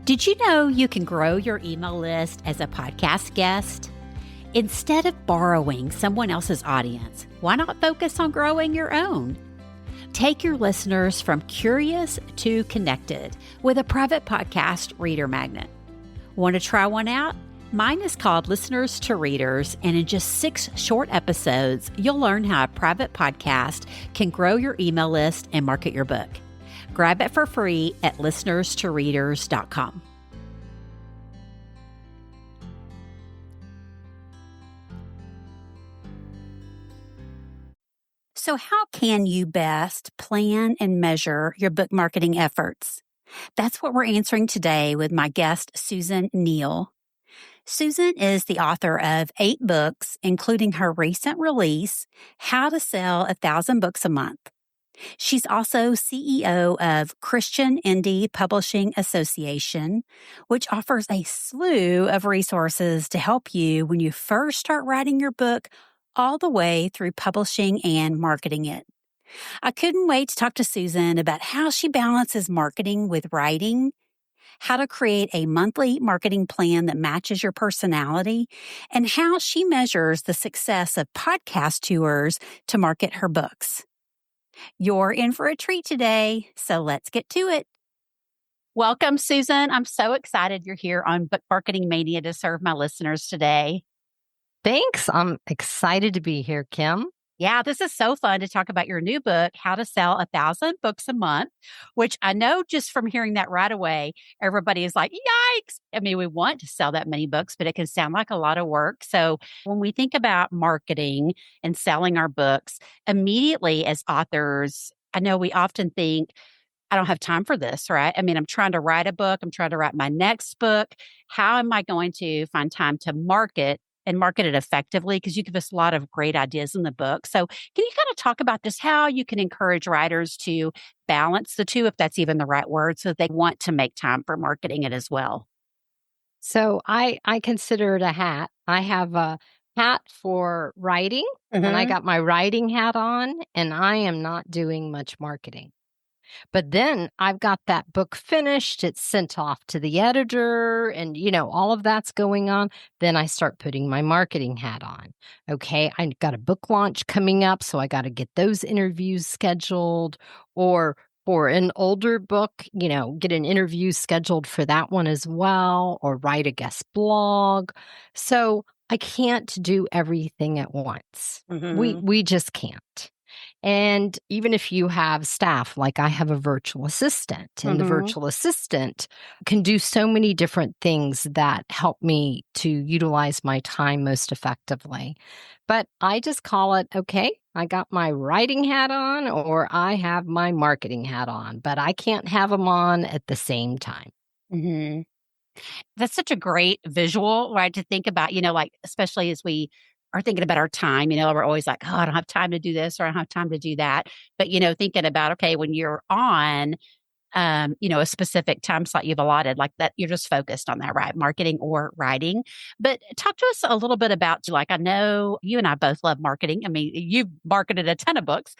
Did you know you can grow your email list as a podcast guest? Instead of borrowing someone else's audience, why not focus on growing your own? Take your listeners from curious to connected with a private podcast reader magnet. Want to try one out? Mine is called Listeners to Readers, and in just 6 short episodes, you'll learn how a private podcast can grow your email list and market your book. Grab it for free at listenerstoreaders.com. So how can you best plan and measure your book marketing efforts? That's what we're answering today with my guest, Susan Neal. Susan is the author of 8 books, including her recent release, How to Sell 1,000 Books a Month. She's also CEO of Christian Indie Publishing Association, which offers a slew of resources to help you when you first start writing your book all the way through publishing and marketing it. I couldn't wait to talk to Susan about how she balances marketing with writing, how to create a monthly marketing plan that matches your personality, and how she measures the success of podcast tours to market her books. You're in for a treat today, so let's get to it. Welcome, Susan. I'm so excited you're here on Book Marketing Mania to serve my listeners today. Thanks. I'm excited to be here, Kim. Yeah, this is so fun to talk about your new book, How to Sell 1,000 Books a Month, which I know just from hearing that right away, everybody is like, yikes. I mean, we want to sell that many books, but it can sound like a lot of work. So when we think about marketing and selling our books, immediately as authors, I know we often think, I don't have time for this, right? I mean, I'm trying to write a book. I'm trying to write my next book. How am I going to find time to market and market it effectively? Because you give us a lot of great ideas in the book. So can you kind of talk about just how you can encourage writers to balance the two, if that's even the right word, so that they want to make time for marketing it as well? So I consider it a hat. I have a hat for writing, and I got my writing hat on, and I am not doing much marketing. But then I've got that book finished. It's sent off to the editor and, all of that's going on. Then I start putting my marketing hat on. Okay. I got a book launch coming up, so I got to get those interviews scheduled, or for an older book, get an interview scheduled for that one as well, or write a guest blog. So I can't do everything at once. We just can't. And even if you have staff, like I have a virtual assistant, and the virtual assistant can do so many different things that help me to utilize my time most effectively. But I just call it, okay, I got my writing hat on, or I have my marketing hat on, but I can't have them on at the same time. That's such a great visual, right? To think about, like, especially as we are thinking about our time, we're always like, oh, I don't have time to do this, or I don't have time to do that. But, thinking about, okay, when you're on, a specific time slot you've allotted, like that, you're just focused on that, right? Marketing or writing. But talk to us a little bit about, like, I know you and I both love marketing. I mean, you've marketed a ton of books,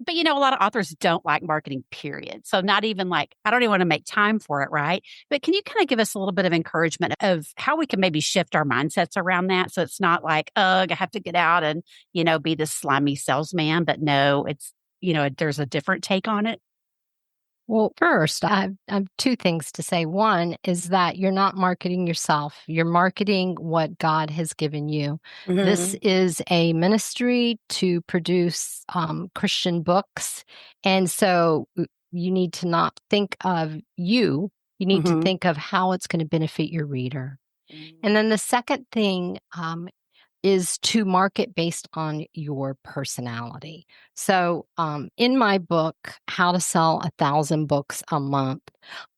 but a lot of authors don't like marketing, period. So not even like, I don't even want to make time for it, right? But can you kind of give us a little bit of encouragement of how we can maybe shift our mindsets around that? So it's not like, ugh, I have to get out and, be this slimy salesman, but no, it's, there's a different take on it. Well, first, I have 2 things to say. One is that you're not marketing yourself. You're marketing what God has given you. This is a ministry to produce Christian books. And so you need to not think of you. You need to think of how it's going to benefit your reader. And then the second thing is to market based on your personality. So in my book, How to Sell 1,000 Books a Month,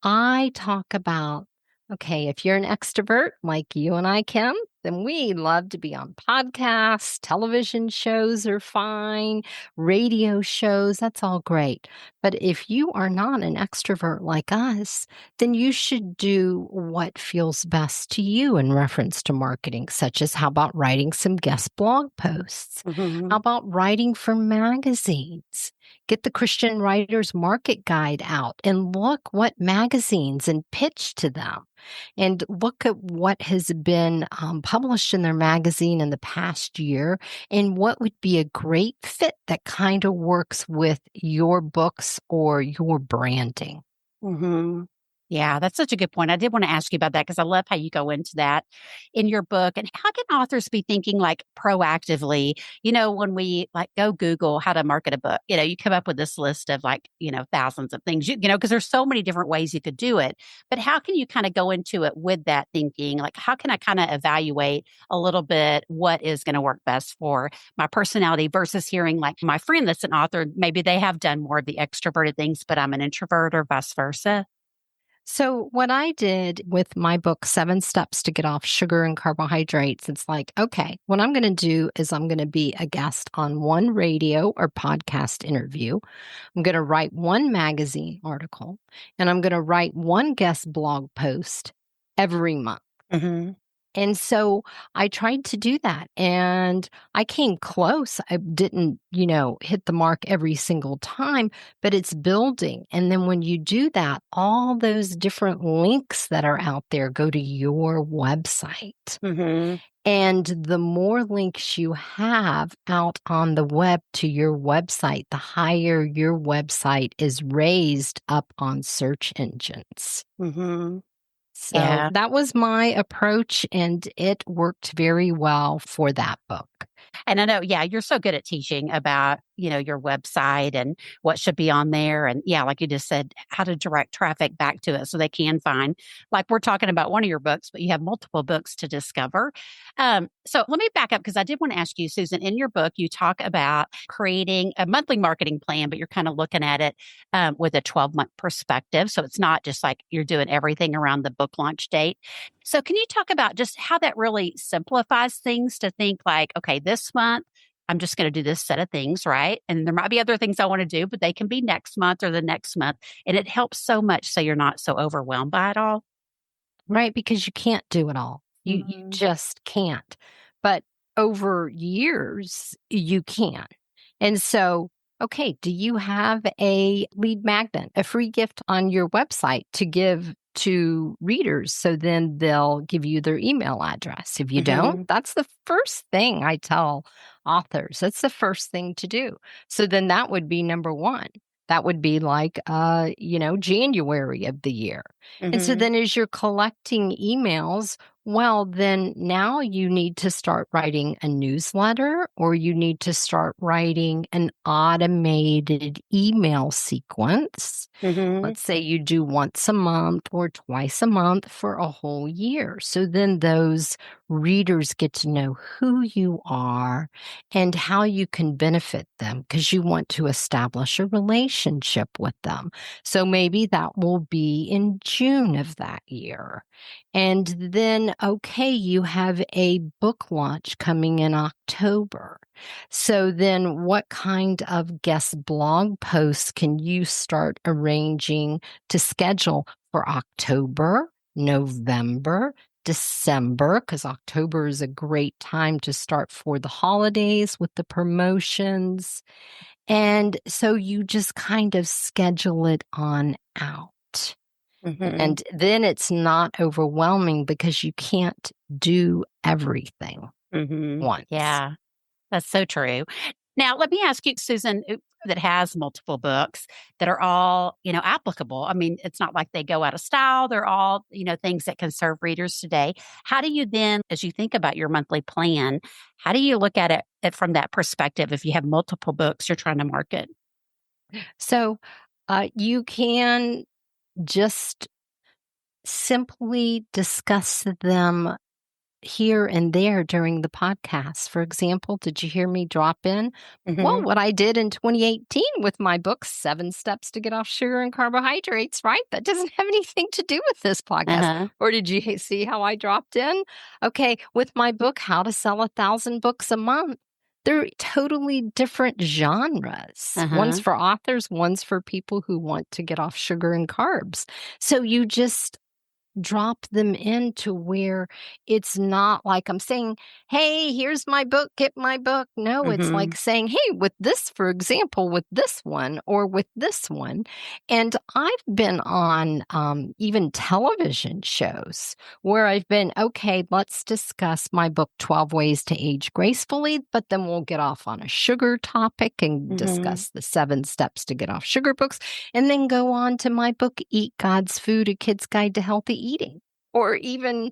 I talk about, okay, if you're an extrovert like you and I, Kim, then we love to be on podcasts, television shows are fine, radio shows, that's all great. But if you are not an extrovert like us, then you should do what feels best to you in reference to marketing, such as how about writing some guest blog posts? How about writing for magazines? Get the Christian Writers Market Guide out and look what magazines and pitch to them. And look at what has been published in their magazine in the past year and what would be a great fit that kind of works with your books or your branding. Mm-hmm. Yeah, that's such a good point. I did want to ask you about that because I love how you go into that in your book. And how can authors be thinking like proactively? When we like go Google how to market a book, you come up with this list of like, thousands of things, because there's so many different ways you could do it. But how can you kind of go into it with that thinking? Like, how can I kind of evaluate a little bit what is going to work best for my personality versus hearing like my friend that's an author, maybe they have done more of the extroverted things, but I'm an introvert or vice versa? So, what I did with my book, 7 Steps to Get Off Sugar and Carbohydrates, it's like, okay, what I'm going to do is I'm going to be a guest on one radio or podcast interview. I'm going to write one magazine article, and I'm going to write one guest blog post every month. Mm-hmm. And so I tried to do that and I came close. I didn't, hit the mark every single time, but it's building. And then when you do that, all those different links that are out there go to your website. Mm-hmm. And the more links you have out on the web to your website, the higher your website is raised up on search engines. Mm-hmm. So that was my approach, and it worked very well for that book. And I know, you're so good at teaching about, your website and what should be on there. And like you just said, how to direct traffic back to it so they can find, like we're talking about one of your books, but you have multiple books to discover. So let me back up because I did want to ask you, Susan, in your book, you talk about creating a monthly marketing plan, but you're kind of looking at it with a 12-month perspective. So it's not just like you're doing everything around the book launch date. So can you talk about just how that really simplifies things to think like, okay, this month, I'm just going to do this set of things, right? And there might be other things I want to do, but they can be next month or the next month. And it helps so much so you're not so overwhelmed by it all. Right, because you can't do it all. You just can't. But over years, you can. And so, okay, do you have a lead magnet, a free gift on your website to give to readers so then they'll give you their email address? If you don't, that's the first thing I tell authors. That's the first thing to do. So then that would be number one. That would be like, January of the year. And so then as you're collecting emails, well, then now you need to start writing a newsletter or you need to start writing an automated email sequence. Let's say you do once a month or twice a month for a whole year. So then those readers get to know who you are and how you can benefit them because you want to establish a relationship with them. So maybe that will be in June of that year. And then, okay, you have a book launch coming in October. So then what kind of guest blog posts can you start arranging to schedule for October, November, December, because October is a great time to start for the holidays with the promotions. And so you just kind of schedule it on out. And then it's not overwhelming because you can't do everything once. Yeah, that's so true. Now, let me ask you, Susan, that has multiple books that are all, applicable. I mean, it's not like they go out of style. They're all, things that can serve readers today. How do you then, as you think about your monthly plan, how do you look at it from that perspective if you have multiple books you're trying to market? So you can just simply discuss them here and there during the podcast. For example, did you hear me drop in? Well, what I did in 2018 with my book, 7 Steps to Get Off Sugar and Carbohydrates, right? That doesn't have anything to do with this podcast. Or did you see how I dropped in? Okay, with my book, How to Sell 1,000 Books a Month. They're totally different genres. One's for authors, one's for people who want to get off sugar and carbs. So you just drop them into where it's not like I'm saying, hey, here's my book, get my book. No, it's like saying, hey, with this, for example, with this one or with this one. And I've been on even television shows where I've been, okay, let's discuss my book, 12 Ways to Age Gracefully, but then we'll get off on a sugar topic and discuss the 7 steps to get off sugar books, and then go on to my book, Eat God's Food, A Kid's Guide to Healthy Eating. Or even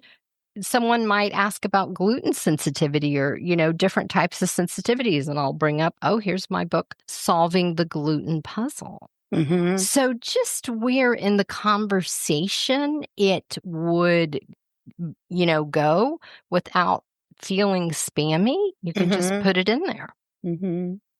someone might ask about gluten sensitivity or, different types of sensitivities. And I'll bring up, oh, here's my book, Solving the Gluten Puzzle. So just where in the conversation it would, go without feeling spammy, you can just put it in there.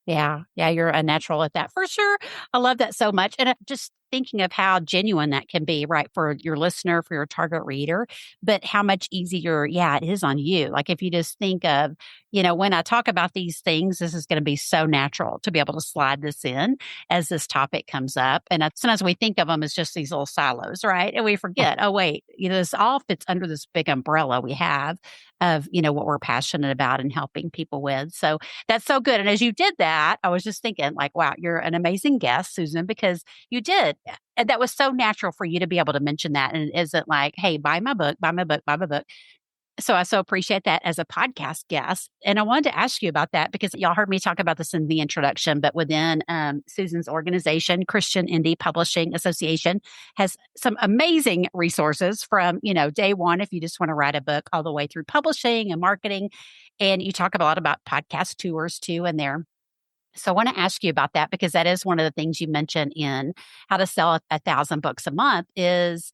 Yeah. You're a natural at that for sure. I love that so much. And just thinking of how genuine that can be, right, for your listener, for your target reader, but how much easier, it is on you. Like if you just think of, when I talk about these things, this is going to be so natural to be able to slide this in as this topic comes up. And sometimes we think of them as just these little silos, right? And we forget, oh, wait, this all fits under this big umbrella we have of, what we're passionate about and helping people with. So that's so good. And as you did that, I was just thinking like, wow, you're an amazing guest, Susan, because you did. And that was so natural for you to be able to mention that. And it isn't like, hey, buy my book, buy my book, buy my book. So I so appreciate that as a podcast guest. And I wanted to ask you about that because y'all heard me talk about this in the introduction, but within Susan's organization, Christian Indie Publishing Association, has some amazing resources from, day one, if you just want to write a book, all the way through publishing and marketing. And you talk a lot about podcast tours too in there. So I want to ask you about that because that is one of the things you mentioned in How to Sell 1,000 Books a Month is,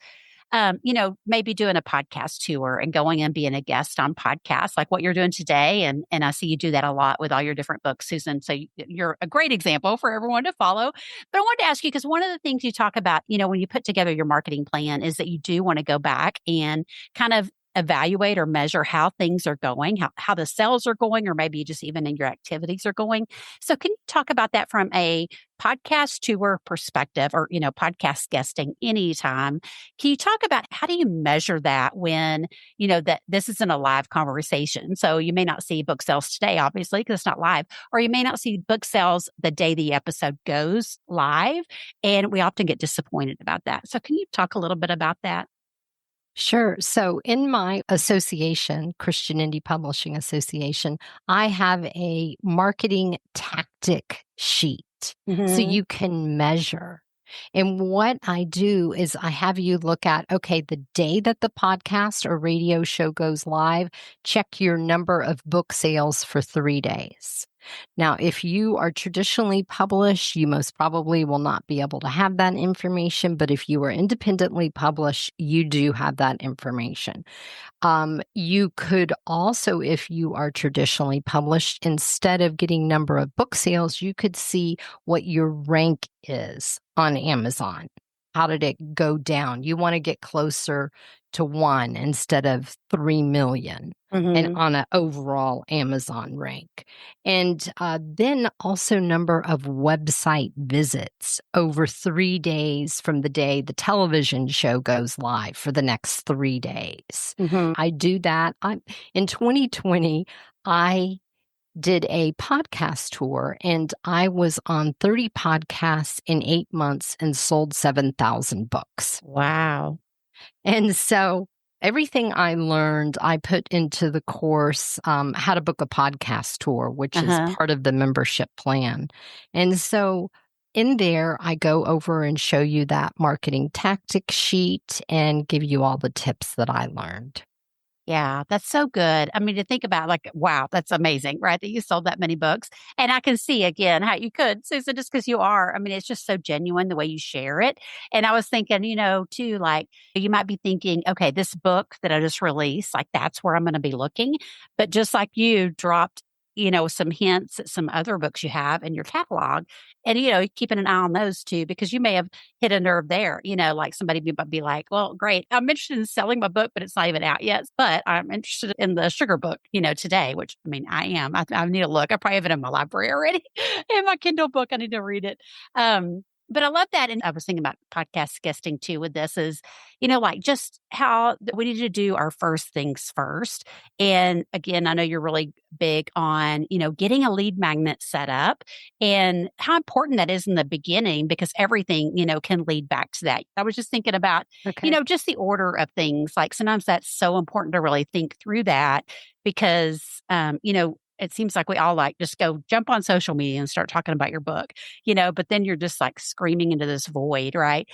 maybe doing a podcast tour and going and being a guest on podcasts like what you're doing today. And I see you do that a lot with all your different books, Susan. So you're a great example for everyone to follow. But I wanted to ask you, because one of the things you talk about, when you put together your marketing plan is that you do want to go back and kind of evaluate or measure how things are going, how the sales are going, or maybe just even in your activities are going. So can you talk about that from a podcast tour perspective or, podcast guesting anytime? Can you talk about how do you measure that when, that this isn't a live conversation? So you may not see book sales today, obviously, because it's not live, or you may not see book sales the day the episode goes live. And we often get disappointed about that. So can you talk a little bit about that? Sure. So in my association, Christian Indie Publishing Association, I have a marketing tactic sheet so you can measure. And what I do is I have you look at, okay, the day that the podcast or radio show goes live, check your number of book sales for 3 days. Now, if you are traditionally published, you most probably will not be able to have that information. But if you are independently published, you do have that information. You could also, if you are traditionally published, instead of getting number of book sales, you could see what your rank is on Amazon. How did it go down? You want to get closer to 1 instead of 3 million and on an overall Amazon rank. And then also number of website visits over 3 days from the day the television show goes live for the next 3 days. I do that. In 2020, I did a podcast tour and I was on 30 podcasts in 8 months and sold 7,000 books. Wow. And so everything I learned, I put into the course, How to Book a Podcast Tour, which is part of the membership plan. And so in there, I go over and show you that marketing tactic sheet and give you all the tips that I learned. Yeah, that's so good. I mean, to think about like, wow, that's amazing, right? That you sold that many books. And I can see again how you could, Susan, just because you are. I mean, it's just so genuine the way you share it. And I was thinking, too, like you might be thinking, okay, this book that I just released, like that's where I'm going to be looking. But just like you dropped, some hints at some other books you have in your catalog and, keeping an eye on those too, because you may have hit a nerve there, like somebody might be like, well, great. I'm interested in selling my book, but it's not even out yet. But I'm interested in the sugar book, today, which I mean, I am. I need to look. I probably have it in my library already in my Kindle book. I need to read it. But I love that, and I was thinking about podcast guesting too with this is, like just how we need to do our first things first. And again, I know you're really big on, getting a lead magnet set up and how important that is in the beginning because everything, can lead back to that. I was just thinking about, Okay. just the order of things. Like sometimes that's so important to really think through that because, it seems like we all like just go jump on social media and start talking about your book, but then you're just like screaming into this void, right?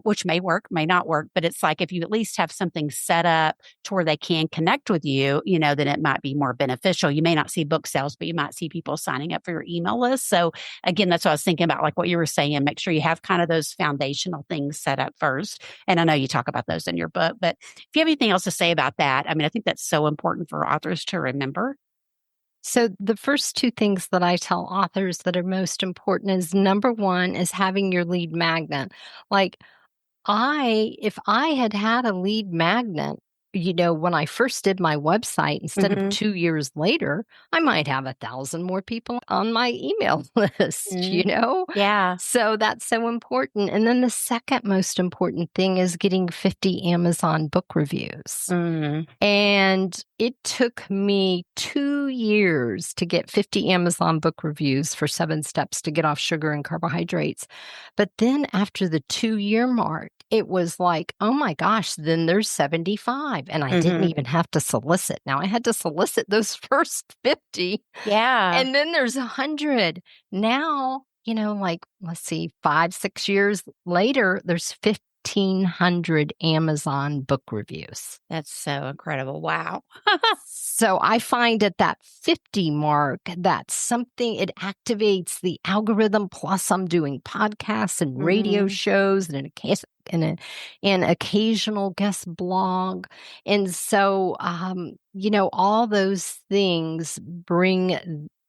Which may work, may not work, but it's like if you at least have something set up to where they can connect with you, then it might be more beneficial. You may not see book sales, but you might see people signing up for your email list. So again, that's what I was thinking about, like what you were saying, make sure you have kind of those foundational things set up first. And I know you talk about those in your book, but if you have anything else to say about that, I mean, I think that's so important for authors to remember. So the first two things that I tell authors that are most important is number one is having your lead magnet. Like if I had had a lead magnet, when I first did my website, instead of Mm-hmm. 2 years later, I might have 1,000 more people on my email list, Mm-hmm. Yeah. So that's so important. And then the second most important thing is getting 50 Amazon book reviews. Mm-hmm. And it took me 2 years to get 50 Amazon book reviews for 7 Steps to Get Off Sugar and Carbohydrates. But then after the 2-year mark, it was like, oh my gosh, then there's 75. And I didn't even have to solicit. Now I had to solicit those first 50. Yeah. And then there's 100. Now, let's see, 5-6 years later, there's 1,500 Amazon book reviews. That's so incredible. Wow. So I find at that 50 mark, that's something, it activates the algorithm. Plus, I'm doing podcasts and radio shows and an occasional guest blog. And so, all those things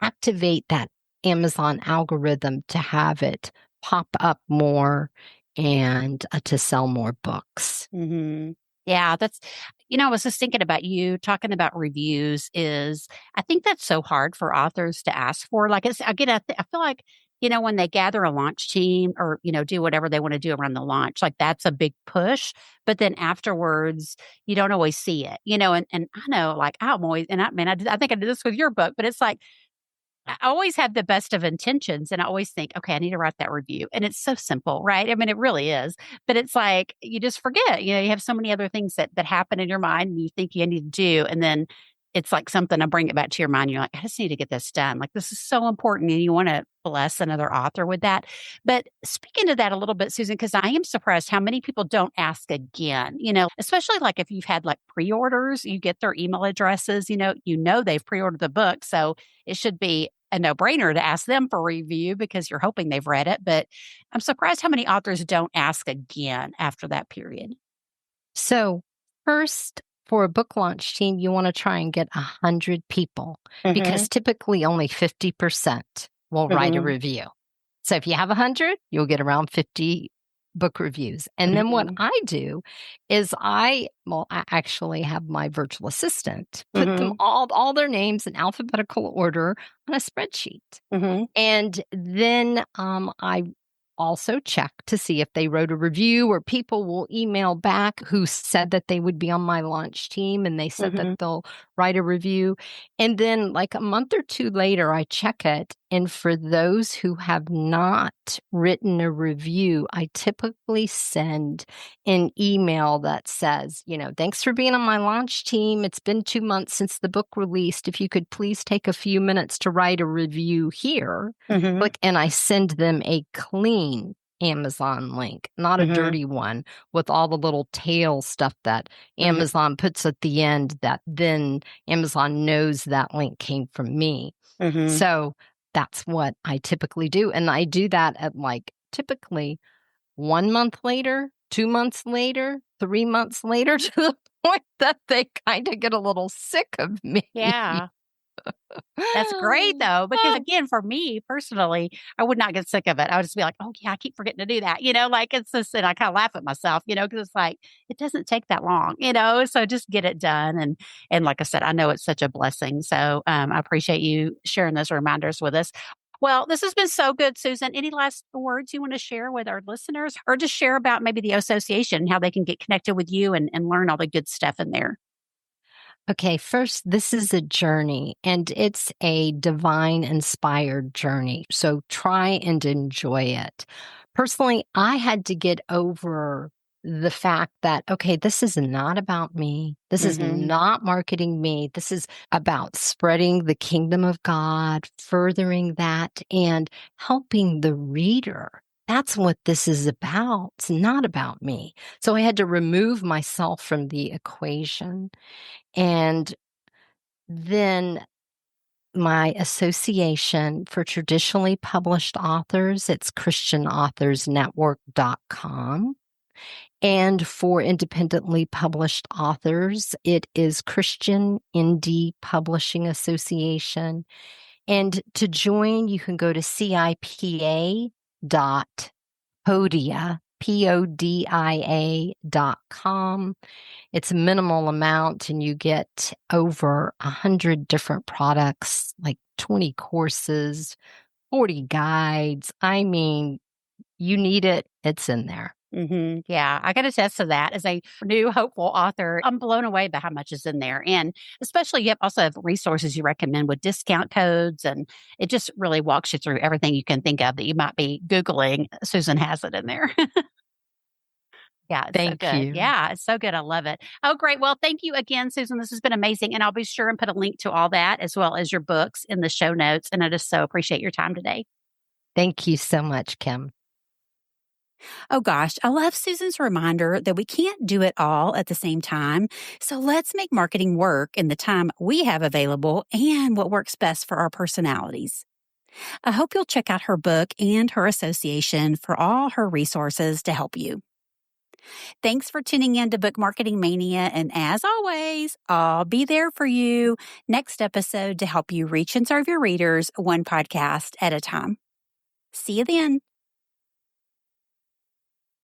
activate that Amazon algorithm to have it pop up more and to sell more books. Mm-hmm. Yeah, I was just thinking about you talking about reviews I think that's so hard for authors to ask for. Like, again, I feel like, when they gather a launch team or, do whatever they want to do around the launch, like that's a big push. But then afterwards, you don't always see it, and I know, like, I'm always, and I mean, I think I did this with your book, but it's like, I always have the best of intentions and I always think, okay, I need to write that review. And it's so simple, right? I mean, it really is. But it's like you just forget, you have so many other things that happen in your mind and you think you need to do. And then it's like something, I bring it back to your mind. You're like, I just need to get this done. Like, this is so important. And you want to bless another author with that. But speaking to that a little bit, Susan, because I am surprised how many people don't ask again, especially like if you've had like pre-orders, you get their email addresses, they've pre-ordered the book. So it should be a no-brainer to ask them for review because you're hoping they've read it. But I'm surprised how many authors don't ask again after that period. So first, for a book launch team, you want to try and get 100 people because typically only 50% will write a review. So if you have 100, you'll get around 50 book reviews. And then what I do is I actually have my virtual assistant put them all their names in alphabetical order on a spreadsheet. And then I also check to see if they wrote a review, or people will email back who said that they would be on my launch team and they said that they'll write a review. And then like a month or two later, I check it. And for those who have not written a review, I typically send an email that says, thanks for being on my launch team. It's been 2 months since the book released. If you could please take a few minutes to write a review here. And I send them a clean Amazon link, not a dirty one with all the little tail stuff that Amazon puts at the end that then Amazon knows that link came from me. So that's what I typically do. And I do that at like typically 1 month later, 2 months later, 3 months later, to the point that they kind of get a little sick of me. Yeah. That's great though, because again, for me personally, I would not get sick of it. I would just be like, oh yeah, I keep forgetting to do that. Like it's just, and I kind of laugh at myself, because it's like, it doesn't take that long, so just get it done. And like I said, I know it's such a blessing. So I appreciate you sharing those reminders with us. Well, this has been so good, Susan. Any last words you want to share with our listeners, or just share about maybe the association, how they can get connected with you and learn all the good stuff in there? Okay, first, this is a journey and it's a divine inspired journey. So try and enjoy it. Personally, I had to get over the fact that, okay, this is not about me. This is Hmm. not marketing me. This is about spreading the kingdom of God, furthering that, and helping the reader. That's what this is about. It's not about me. So I had to remove myself from the equation. And then my association for traditionally published authors, it's christianauthors.network.com. And for independently published authors, it is Christian Indie Publishing Association. And to join, you can go to CIPA.podia, PODIA.com. It's a minimal amount and you get over 100 different products, like 20 courses, 40 guides. I mean, you need it. It's in there. Yeah, I can attest to that. As a new hopeful author, I'm blown away by how much is in there. And especially, you also have resources you recommend with discount codes. And it just really walks you through everything you can think of that you might be Googling. Susan has it in there. Yeah, it's so Thank good. you. Yeah, it's so good. I love it. Oh, great. Well, thank you again, Susan. This has been amazing. And I'll be sure and put a link to all that as well as your books in the show notes. And I just so appreciate your time today. Thank you so much, Kim. Oh gosh, I love Susan's reminder that we can't do it all at the same time. So let's make marketing work in the time we have available and what works best for our personalities. I hope you'll check out her book and her association for all her resources to help you. Thanks for tuning in to Book Marketing Mania. And as always, I'll be there for you next episode to help you reach and serve your readers one podcast at a time. See you then.